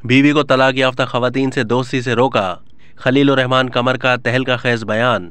बीवी को तलाक याफ्ता खवातीन से दोस्ती से रोका। खलीलुर रहमान कमर का तहलका खेज बयान।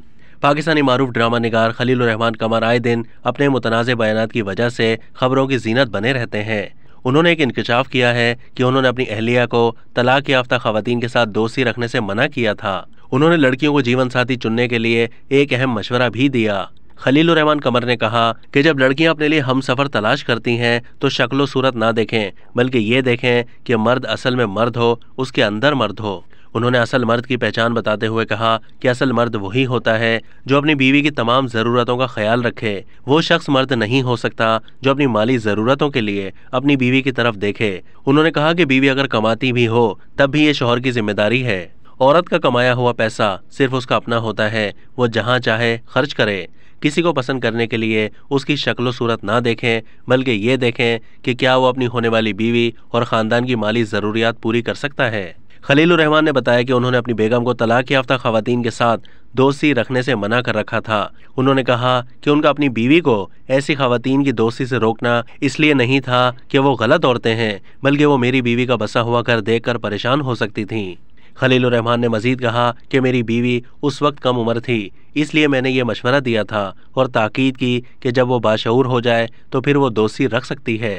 पाकिस्तानी मारूफ ड्रामा निगार खलीलुर रहमान कमर आए दिन अपने मुतनाज़े बयानात की वजह से खबरों की जीनत बने रहते हैं। उन्होंने एक इंकशाफ किया है कि उन्होंने अपनी अहलिया को तलाक याफ्ता खवातीन के साथ दोस्ती रखने से मना किया था। उन्होंने लड़कियों को जीवन साथी चुनने के लिए एक अहम मशवरा भी दिया। खलीलुर रहमान कमर ने कहा कि जब लड़कियां अपने लिए हम सफ़र तलाश करती हैं तो शक्लो सूरत ना देखें, बल्कि ये देखें कि मर्द असल में मर्द हो, उसके अंदर मर्द हो। उन्होंने असल मर्द की पहचान बताते हुए कहा कि असल मर्द वही होता है जो अपनी बीवी की तमाम ज़रूरतों का ख्याल रखे। वो शख्स मर्द नहीं हो सकता जो अपनी माली ज़रूरतों के लिए अपनी बीवी की तरफ देखे। उन्होंने कहा कि बीवी अगर कमाती भी हो तब भी ये शौहर की जिम्मेदारी है। औरत का कमाया हुआ पैसा सिर्फ उसका अपना होता है, वो जहाँ चाहे खर्च करे। किसी को पसंद करने के लिए उसकी शक्ल सूरत ना देखें, बल्कि ये देखें कि क्या वो अपनी होने वाली बीवी और ख़ानदान की माली ज़रूरियात पूरी कर सकता है। खलीलुर रहमान ने बताया कि उन्होंने अपनी बेगम को तलाक याफ्ता खवातीन के साथ दोस्ती रखने से मना कर रखा था। उन्होंने कहा कि उनका अपनी बीवी को ऐसी खवातीन की दोस्ती से रोकना इसलिए नहीं था कि वो गलत औरतें हैं, बल्कि वो मेरी बीवी का बसा हुआ घर देख कर परेशान हो सकती थीं। खलीलुर रहमान ने मजीद कहा कि मेरी बीवी उस वक्त कम उम्र थी, इसलिए मैंने ये मशवरा दिया था और ताकीद की कि जब वो बाशऊर हो जाए तो फिर वो दोस्ती रख सकती है।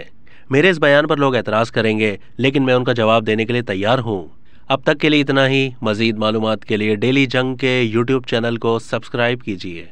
मेरे इस बयान पर लोग एतराज़ करेंगे, लेकिन मैं उनका जवाब देने के लिए तैयार हूँ। अब तक के लिए इतना ही। मजीद मालूमात के लिए डेली जंग के यूट्यूब चैनल को सब्सक्राइब कीजिए।